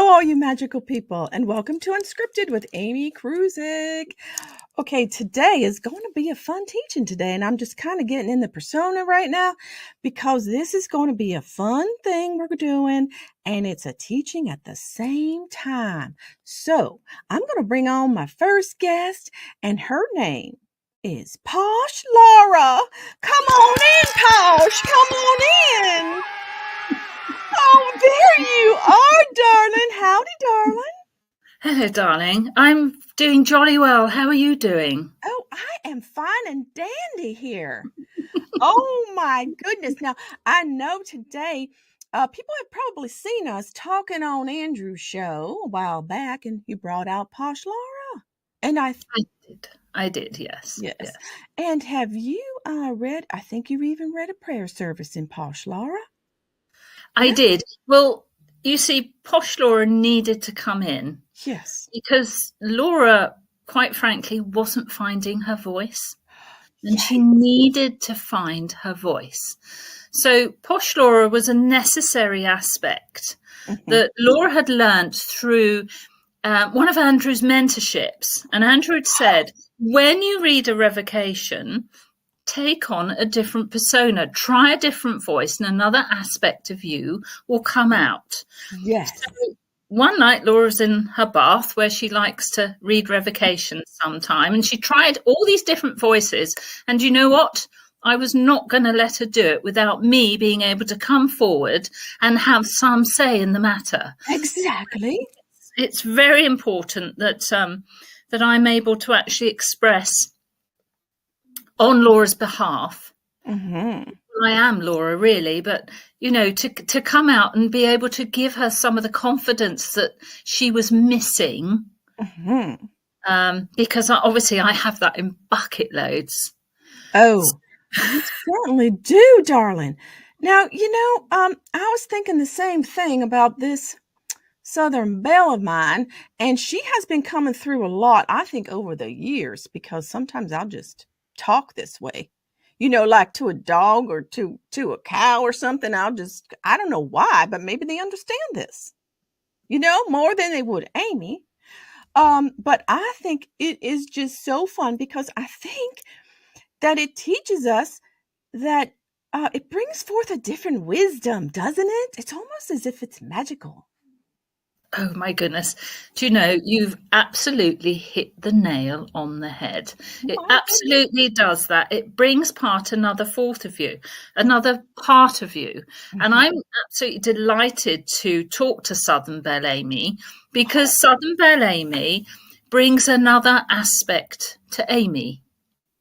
Hello, all you magical people, and welcome to Unscripted with Amy Kruzic. Okay, today is going to be a fun teaching today, and I'm just kind of getting in the persona right now because this is going to be a fun thing we're doing, and it's a teaching at the same time. So I'm going to bring on my first guest, and her name is Posh Laura. Come on in, Posh. Come on in. Oh, there you are, darling. Howdy, darling. Hello, darling. I'm doing jolly well. How are you doing? Oh, I am fine and dandy here. Oh, my goodness. Now, I know today people have probably seen us talking on Andrew's show a while back, and you brought out Posh Laura. And I did. I did, yes. Yes. And have you read, I think you even read a prayer service in Posh Laura? I did. Well, you see, Posh Laura needed to come in. Yes. Because Laura, quite frankly, wasn't finding her voice. And she needed to find her voice. So Posh Laura was a necessary aspect that Laura had learnt through one of Andrew's mentorships. And Andrew had said, when you read a revocation, take on a different persona, try a different voice, and another aspect of you will come out. Yes. So one night, Laura's in her bath where she likes to read revocations sometime, and she tried all these different voices. And you know what? I was not going to let her do it without me being able to come forward and have some say in the matter. Exactly. It's very important that that I'm able to actually express on Laura's behalf. Mm-hmm. Well, I am Laura, really, but you know, to come out and be able to give her some of the confidence that she was missing, because obviously I have that in bucket loads. Oh, you certainly do, darling. Now, you know, I was thinking the same thing about this Southern Belle of mine, and she has been coming through a lot, I think, over the years, because sometimes I'll just talk this way, you know, like to a dog or to a cow or something. I don't know why, but maybe they understand this, you know, more than they would Amy. But I think it is just so fun because I think that it teaches us that it brings forth a different wisdom, doesn't it? It's almost as if it's magical. Oh my goodness. Do you know, you've absolutely hit the nail on the head. It absolutely does that. It brings another fourth of you, another part of you. And I'm absolutely delighted to talk to Southern Belle Amy, because Southern Belle Amy brings another aspect to Amy,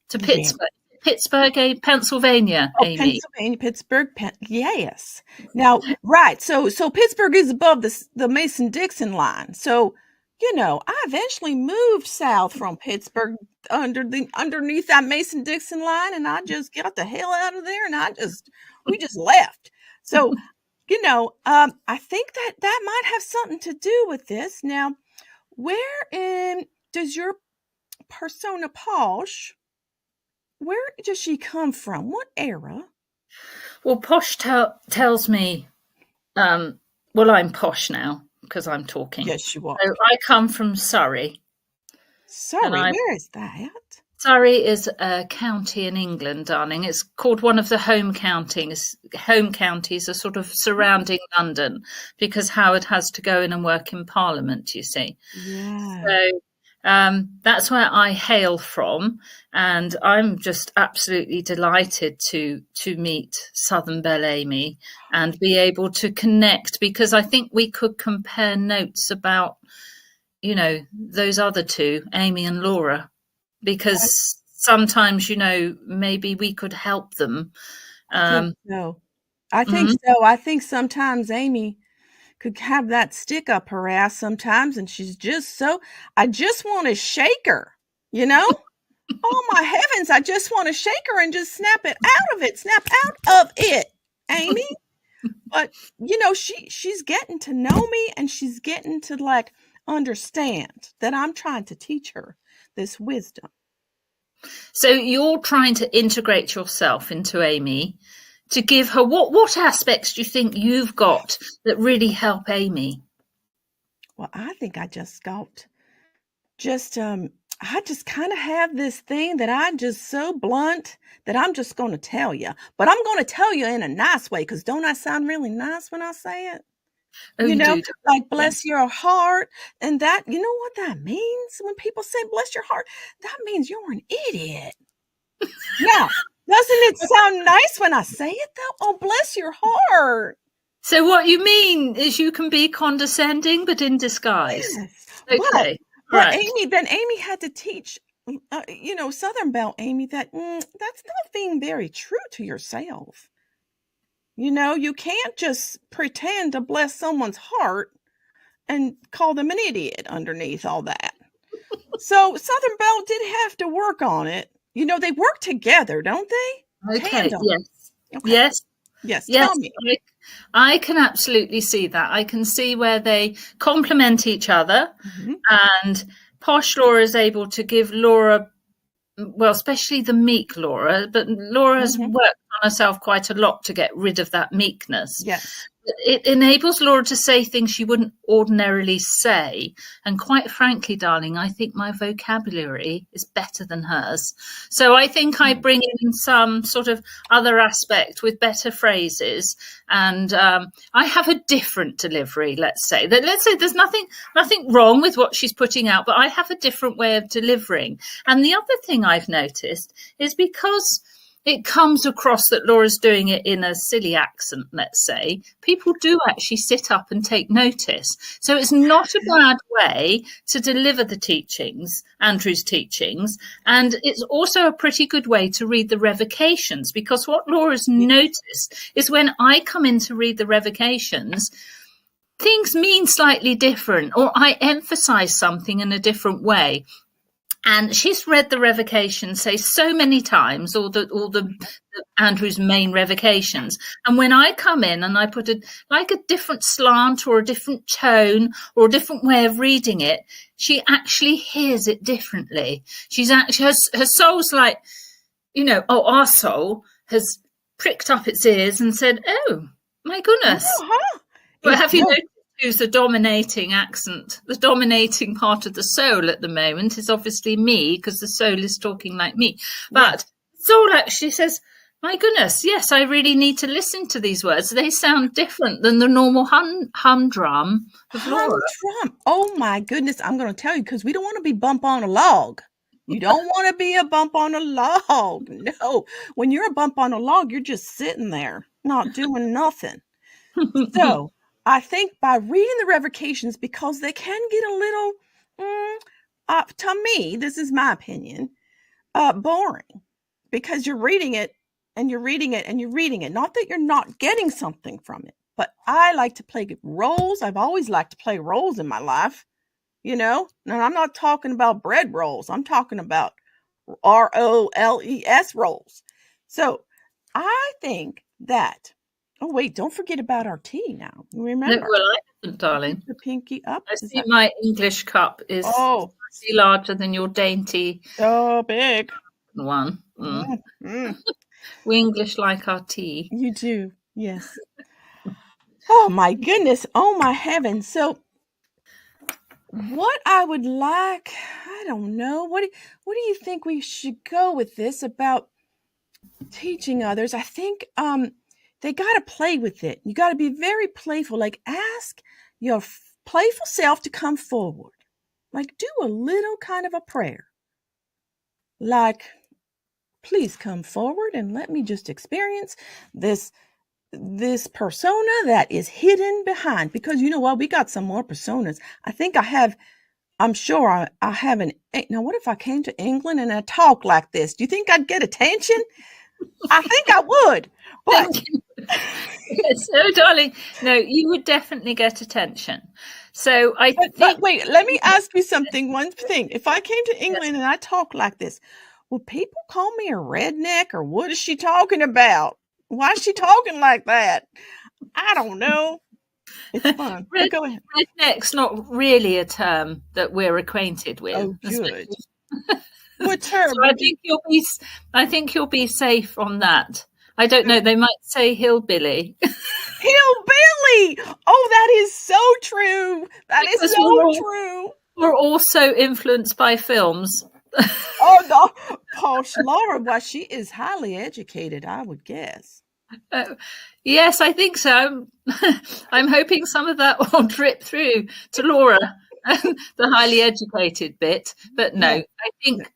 to Pittsburgh. Pittsburgh, Pennsylvania, Amy. Pennsylvania, Pittsburgh, yes. Now, right. So Pittsburgh is above the Mason-Dixon line. So, you know, I eventually moved south from Pittsburgh underneath that Mason-Dixon line, and I just got the hell out of there, and we just left. So, you know, I think that might have something to do with this. Now, where does your persona Posh? Where does she come from? What era? Well, Posh tells me, well, I'm Posh now because I'm talking. Yes, you are. So I come from Surrey. Surrey, where is that? Surrey is a county in England, darling. It's called one of the home counties. Home counties are sort of surrounding London because Howard has to go in and work in Parliament, you see. Yeah. So that's where I hail from, and I'm just absolutely delighted to meet Southern Belle Amy and be able to connect, because I think we could compare notes about, you know, those other two, Amy and Laura, because sometimes, you know, maybe we could help them. I think so. I think sometimes Amy could have that stick up her ass sometimes, and she's just I just want to shake her, you know? Oh my heavens, I just want to shake her and just snap out of it, Amy. But you know, she's getting to know me, and she's getting to like understand that I'm trying to teach her this wisdom. So you're trying to integrate yourself into Amy to give her what aspects do you think you've got that really help Amy? Well, I think I just I just kind of have this thing that I'm just so blunt that I'm just going to tell you. But I'm going to tell you in a nice way because don't I sound really nice when I say it? Oh, You you know, do. like Yeah. bless your heart. And that, you know what that means when people say bless your heart? That means you're an idiot. Now, doesn't it sound nice when I say it though? Oh, bless your heart. So what you mean is you can be condescending, but in disguise. Yes. Okay. But Right. Amy had to teach, Southern Belle Amy that that's not being very true to yourself. You can't just pretend to bless someone's heart and call them an idiot underneath all that. So Southern Belle did have to work on it. They work together, don't they? Okay. Tandem. Yes. Okay. Yes. Yes. Yes. Tell me. I can absolutely see that. I can see where they complement each other, Hmm. and Posh Laura is able to give Laura, well, especially the meek Laura, but Laura has Hmm. worked on herself quite a lot to get rid of that meekness. Yes. It enables Laura to say things she wouldn't ordinarily say. And quite frankly, darling, I think my vocabulary is better than hers. So I think I bring in some sort of other aspect with better phrases. And I have a different delivery, let's say. Let's say there's nothing wrong with what she's putting out, but I have a different way of delivering. And the other thing I've noticed is because it comes across that Laura's doing it in a silly accent, let's say, people do actually sit up and take notice. So it's not a bad way to deliver the teachings, Andrew's teachings. And it's also a pretty good way to read the revocations, because what Laura's noticed is when I come in to read the revocations, things mean slightly different, or I emphasize something in a different way. And she's read the revocation, say, so many times, all the Andrew's main revocations. And when I come in and I put a different slant or a different tone or a different way of reading it, she actually hears it differently. She's actually, her soul's like, our soul has pricked up its ears and said, oh, my goodness. Uh-huh. Well, It have you does. noticed who's the dominating accent? The dominating part of the soul at the moment is obviously me, because the soul is talking like me. But soul actually says, my goodness, yes, I really need to listen to these words. They sound different than the normal humdrum of Laura. Humdrum. Oh my goodness. I'm going to tell you because we don't want to be bump on a log. You don't want to be a bump on a log. No. When you're a bump on a log, you're just sitting there, not doing nothing. So I think by reading the revocations, because they can get a little, to me, this is my opinion, boring because you're reading it and you're reading it and you're reading it. Not that you're not getting something from it, but I like to play roles. I've always liked to play roles in my life, and I'm not talking about bread rolls. I'm talking about roles roles. So I think that, oh, wait, don't forget about our tea now. No, Remember, well, I haven't, darling. the pinky up. I Is see that, my English cup is oh, slightly larger than your dainty so big. one. Mm, mm, We English like our tea. you do. Yes. Oh, my goodness. Oh, my heavens. So, what I would like, I don't know. What do you think we should go with this about teaching others? I think they got to play with it. You got to be very playful. Like ask your playful self to come forward. Like do a little kind of a prayer. Like please come forward and let me just experience this persona that is hidden behind, because you know what, we got some more personas. I'm sure I have an. Now, what if I came to England and I talk like this? Do you think I'd get attention? I think I would. But Thank you. So, darling, no, you would definitely get attention. So I but think wait, let me ask you something. One thing. If I came to England and I talk like this, will people call me a redneck, or what is she talking about? Why is she talking like that? I don't know. It's fun. But go ahead. redneck's not really a term that we're acquainted with. Oh, good. What So term? I think you'll be safe on that. I don't know. They might say hillbilly. Hillbilly. Oh, that is so true. That is Because so true. we're also influenced by films. Oh, no. Posh Laura, well, she is highly educated, I would guess. Yes, I think so. I'm hoping some of that will drip through to Laura, the highly educated bit. But no, Yeah. I think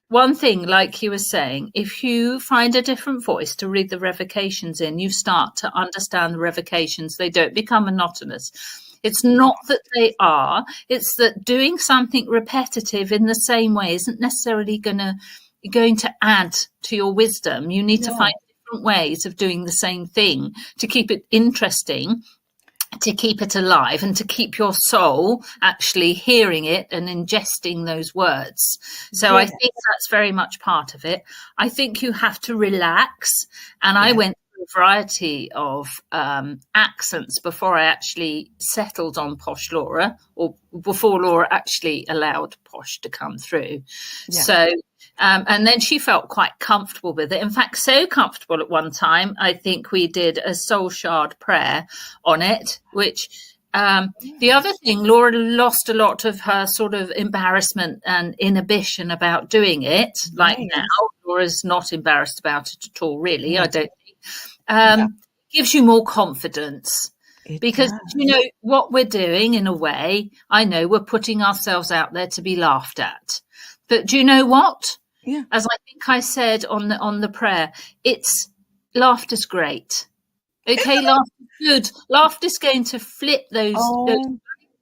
one thing, like you were saying, if you find a different voice to read the revocations in, you start to understand the revocations. They don't become monotonous. It's not that they are, it's that doing something repetitive in the same way isn't necessarily going to add to your wisdom. You need to find No. different ways of doing the same thing to keep it interesting, to keep it alive, and to keep your soul actually hearing it and ingesting those words. So I Yeah. think that's very much part of it. I think you have to relax. And I Yeah. went through a variety of accents before I actually settled on Posh Laura, or before Laura actually allowed Posh to come through. Yeah. So and then she felt quite comfortable with it. In fact, so comfortable at one time, I think we did a soul shard prayer on it, which the other thing, Laura lost a lot of her sort of embarrassment and inhibition about doing it. Like now, Nice. Laura's not embarrassed about it at all, really, I Yeah. don't think. Yeah. Gives you more confidence. It Because, you does. know, what we're doing in a way, I know we're putting ourselves out there to be laughed at. But do you know what? Yeah. As I think I said on the prayer, it's laughter's great. Okay, laughter's good. Laughter's going to flip those Oh,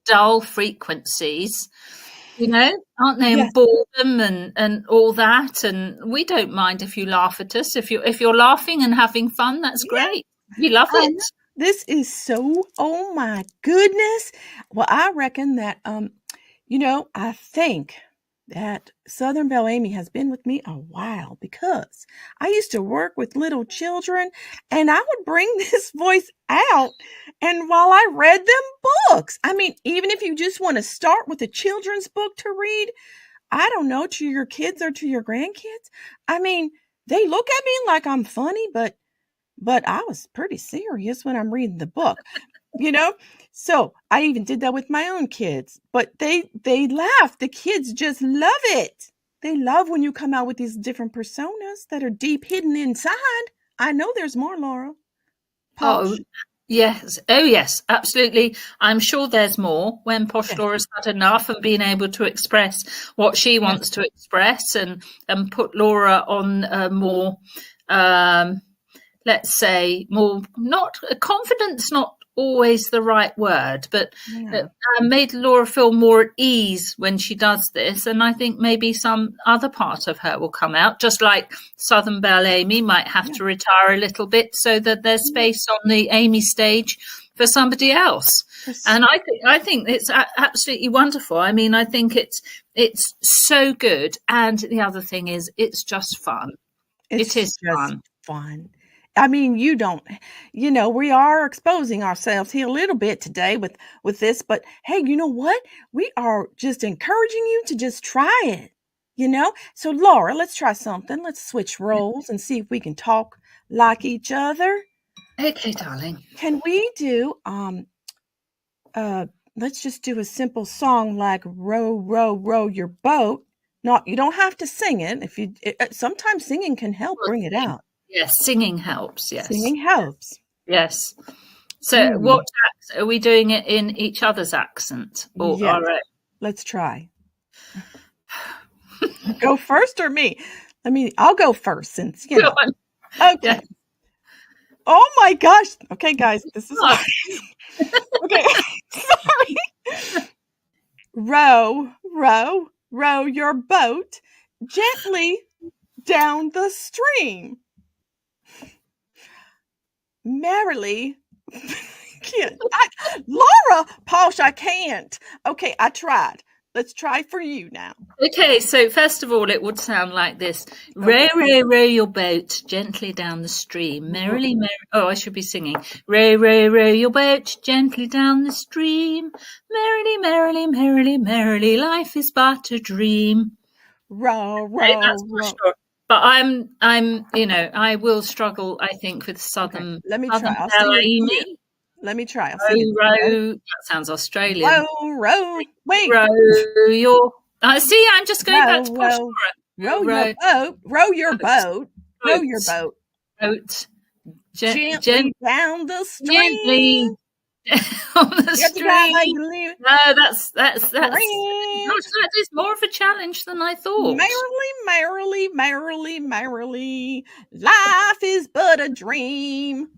dull frequencies, you know, aren't they? yes. And boredom and all that. And we don't mind if you laugh at us. If you're laughing and having fun, that's Yeah. great. We love I it. know. This is so, oh my goodness. Well, I reckon that I think that Southern Belle Amy has been with me a while because I used to work with little children and I would bring this voice out and while I read them books. I mean, even if you just want to start with a children's book to read, I don't know, to your kids or to your grandkids. I mean, they look at me like I'm funny, but I was pretty serious when I'm reading the book, you know? So I even did that with my own kids, but they laugh. The kids just love it. They love when you come out with these different personas that are deep hidden inside. I know there's more, Laura. Oh, Posh. yes. Oh, yes, absolutely. I'm sure there's more when Posh Yes. Laura's had enough and been able to express what she Yes. wants to express, and put Laura on a more, um, let's say, more, not confidence, not always the right word, but Yeah. made Laura feel more at ease when she does this. And I think maybe some other part of her will come out, just like Southern Belle Amy might have Yeah. to retire a little bit so that there's space on the Amy stage for somebody else. And I think it's absolutely wonderful. I mean, I think it's so good. And the other thing is, it's just fun. It It's is just fun. fun. I mean, we are exposing ourselves here a little bit today with this, but hey, you know what? We are just encouraging you to just try it, you know? So Laura, let's try something. Let's switch roles and see if we can talk like each other. Okay, darling. Can we do uh let's just do a simple song like row row row your boat. Not you don't have to sing it. If you sometimes singing can help Well, bring it out. yes, singing helps. Yes, Singing helps. yes. So, Hmm. what are we doing it in each other's accent or Yes. our own? Let's try. Go first or me? I'll go first since, Go on. Okay. Yeah. Oh my gosh. Okay, guys, this is Oh, hard. Okay. Sorry. Row, row, row your boat gently down the stream. Merrily. Can't. Laura, Posh, I can't. Okay, I tried. Let's try for you now. okay, so first of all, it would sound like this: row, Okay. row, row your boat gently down the stream, merrily, merrily. Oh, I should be singing: row, row, row your boat gently down the stream, merrily, merrily, merrily, merrily. Life is but a dream. Row, Okay, that's row, for row. sure. But I will struggle, I think, with Okay, Southern let me try. Southern I'll Belle sing it for you. Amy. Let me try. I'll sing it. Row. That sounds Australian. Row. Wait. Row your. See, I'm just going back to Posh Row. Laura. Row your boat. Row your boat. Row your Boat. boat. Boat. Gently down the stream. Gently on the stream. No, that's gosh, that is more of a challenge than I thought. Merrily, life is but a dream.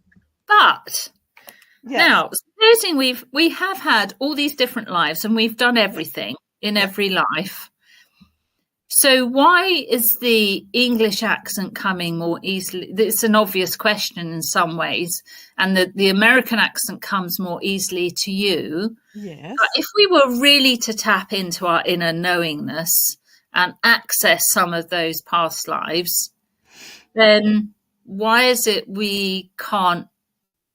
But now, supposing we have had all these different lives and we've done everything in every life. So why is the English accent coming more easily? It's an obvious question in some ways, and the American accent comes more easily to you. Yes. But if we were really to tap into our inner knowingness and access some of those past lives, then why is it we can't?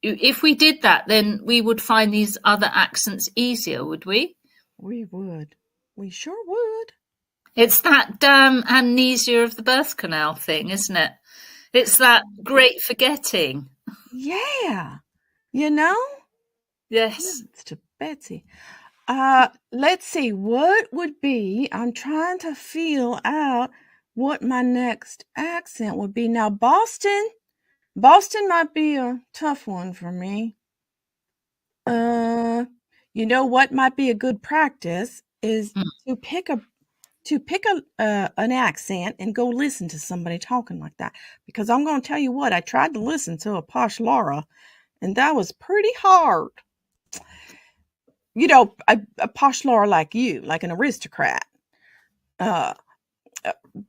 If we did that, then we would find these other accents easier, would we? We would. We sure would. It's that damn amnesia of the birth canal thing, isn't it? It's that great forgetting. Yeah. You know? Yes. It's to Betsy. Let's see. What would be, I'm trying to feel out what my next accent would be. Now, Boston might be a tough one for me. You know what might be a good practice is to pick an accent and go listen to somebody talking like that. Because I'm going to tell you what, I tried to listen to a Posh Laura, and that was pretty hard. You know, a Posh Laura like you, like an aristocrat.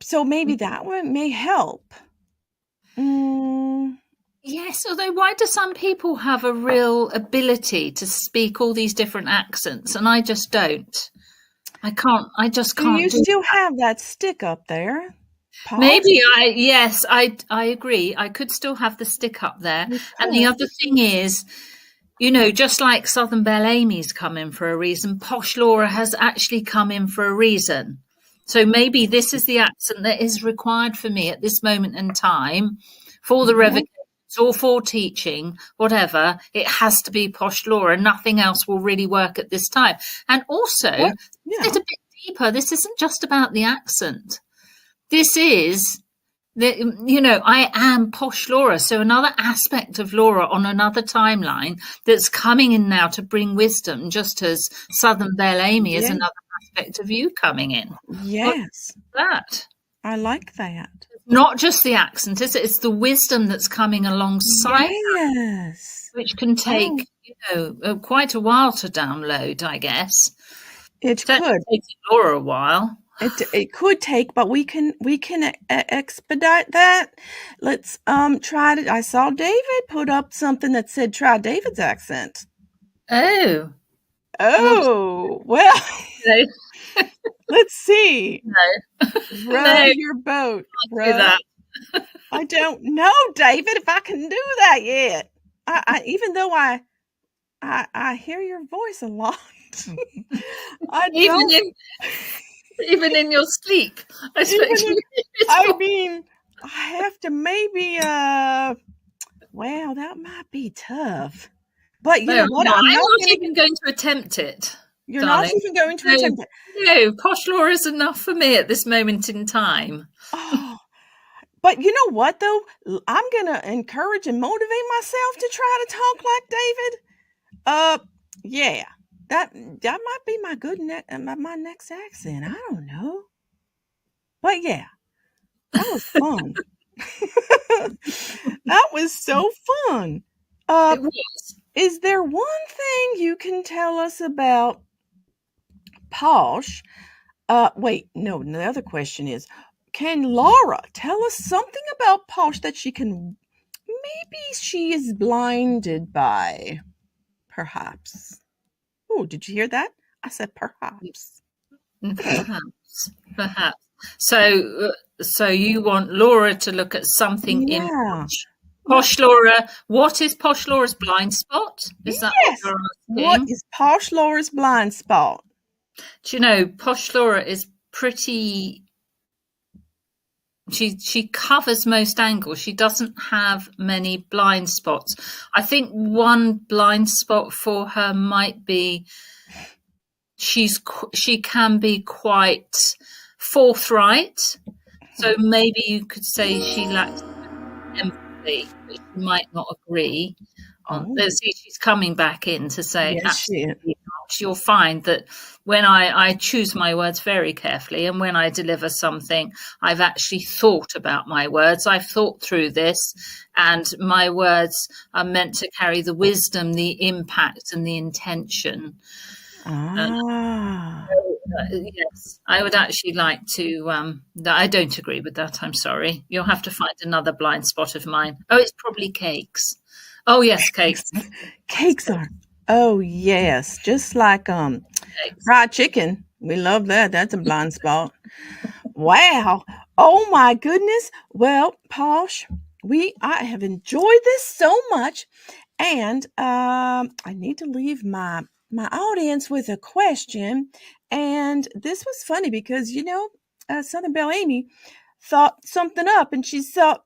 So maybe that one may help. Yes, although why do some people have a real ability to speak all these different accents and I just don't? I just can't. Do you still have that stick up there? Posh? Maybe I agree. I could still have the stick up there. And the other thing is, you know, just like Southern Belle Amy's come in for a reason, Posh Laura has actually come in for a reason. So maybe this is the accent that is required for me at this moment in time for the revocations or for teaching, whatever. It has to be Posh Laura. Nothing else will really work at this time. And also, it's a bit deeper. This isn't just about the accent. This is, I am Posh Laura. So another aspect of Laura on another timeline that's coming in now to bring wisdom, just as Southern Belle Amy is another aspect of you coming in. Yes. That. I like that. Not just the accent, is it? It's the wisdom that's coming alongside that, which can take, quite a while to download, I guess. It could take Laura a while. It could take, but we can expedite that. Let's try it. I saw David put up something that said try David's accent. Oh, well. Let's see. No. Row your boat. That. I don't know, David, if I can do that yet. I even though I hear your voice a lot. Even in your sleep. I mean, I have to maybe wow, that might be tough. But you know what? I'm not even going to attempt it. You're not even going to attempt it. No, Posh Laura is enough for me at this moment in time. Oh, but you know what, though? I'm going to encourage and motivate myself to try to talk like David. Yeah, that might be my next accent. I don't know. But yeah, that was fun. That was so fun. It was. Is there one thing you can tell us about Posh? Wait, no, the other question is, can Laura tell us something about Posh that maybe she is blinded by? Perhaps. Oh, did you hear that? I said perhaps. Perhaps. So you want Laura to look at something in Posh. Posh Laura, what is Posh Laura's blind spot? Is that what you're asking? What is Posh Laura's blind spot? Do you know, Posh Laura is pretty She covers most angles. She doesn't have many blind spots. I think one blind spot for her might be she can be quite forthright. So maybe you could say she lacks empathy, but she might not agree. See, she's coming back in to say, Yes, she is. absolutely not. You'll find that when I choose my words very carefully, and when I deliver something, I've actually thought about my words. I've thought through this, and my words are meant to carry the wisdom, the impact, and the intention. Yes, I would actually like to. I don't agree with that. I'm sorry. You'll have to find another blind spot of mine. Oh, it's probably cakes. Oh yes, cakes. Cakes are. Oh yes, just like Cakes. fried chicken. We love that. That's a blind spot. Wow. Oh my goodness. Well, Posh, I have enjoyed this so much, and I need to leave my audience with a question. And this was funny because Southern Belle Amy thought something up, and she thought,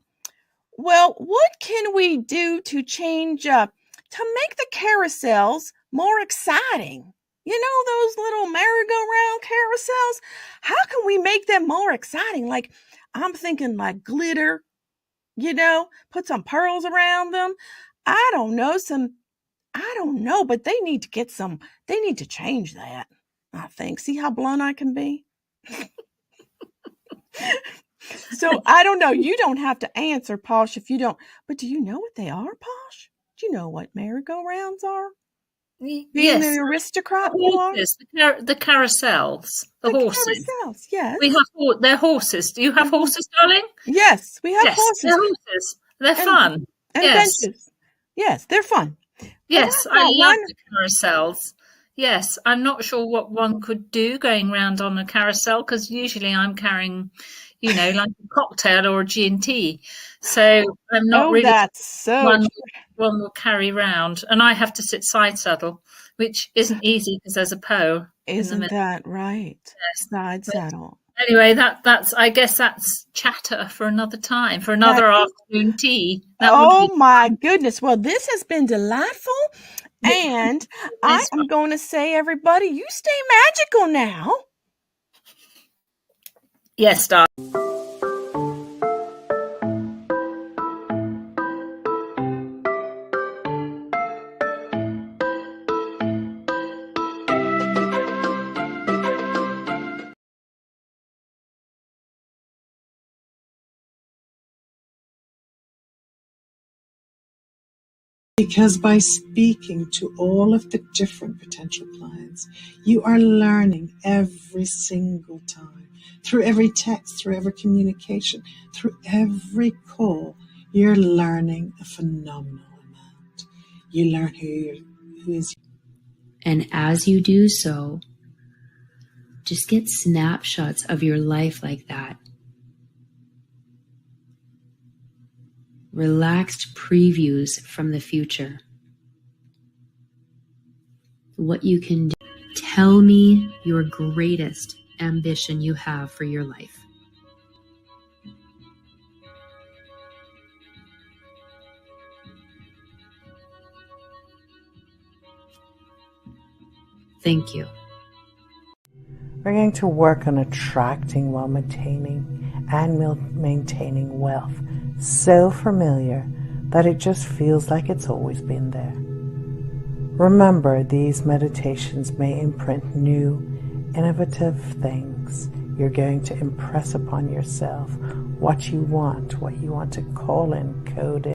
well, what can we do to change to make the carousels more exciting? You know, those little merry-go-round carousels? How can we make them more exciting? Like, I'm thinking like glitter, put some pearls around them. I don't know, but they need to change that, I think. See how blunt I can be? So I don't know. You don't have to answer, Posh, if you don't. But do you know what they are, Posh? Do you know what merry-go-rounds are? Being Yes, the aristocrat the you are? horses, the carousels, the horses. Carousels, yes. They're horses. Do you have horses, darling? Yes, we have Yes, horses. they're horses. They're fun. And Yes. benches. Yes, they're fun. Yes, I love the carousels. Yes, I'm not sure what one could do going round on a carousel, because usually I'm carrying, like a cocktail or a G&T. So I'm not really that's so one will carry round. And I have to sit side saddle, which isn't easy because there's a pole in the Isn't middle. that right? Yes. Side saddle. Anyway, I guess that's chatter for another time, for another afternoon tea. My goodness. Well, this has been delightful. And I am going to say, everybody, you stay magical now. Yes, darling. Because by speaking to all of the different potential clients, you are learning every single time. Through every text, through every communication, through every call, you're learning a phenomenal amount. You learn who is. And as you do so, just get snapshots of your life like that. Relaxed previews from the future. What you can do. Tell me your greatest ambition you have for your life. Thank you. We're going to work on attracting while maintaining and maintaining wealth so familiar that it just feels like it's always been there. Remember, these meditations may imprint new, innovative things. You're going to impress upon yourself what you want to call in, code in.